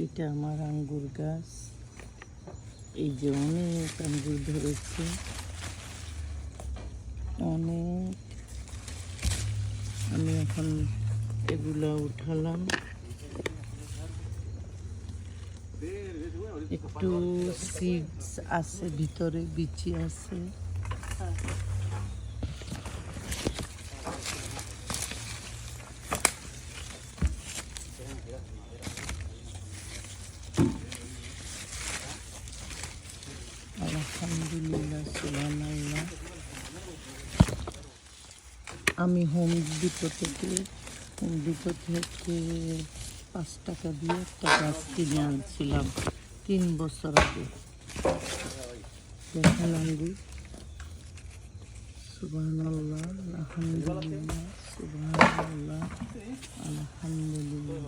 এটা আমার আঙ্গুর গাছ। এই যে অনেক আঙ্গুর ধরেছে, অনেক। আমি এখন এগুলা উঠালাম, একটু সিডস আছে ভিতরে, বিচি আছে। আলহামদুলিল্লাহ, সুবহানাল্লাহ। আমি হোম ডিপো থেকে 5 টাকা দিয়ে একটা গাছ কিনে আনছিলাম 3 বছর আগে। দেখেন আঙ্গুর, সুবহানাল্লাহ, আলহামদুলিল্লাহ, সুবহানাল্লাহ, আলহামদুলিল্লাহ।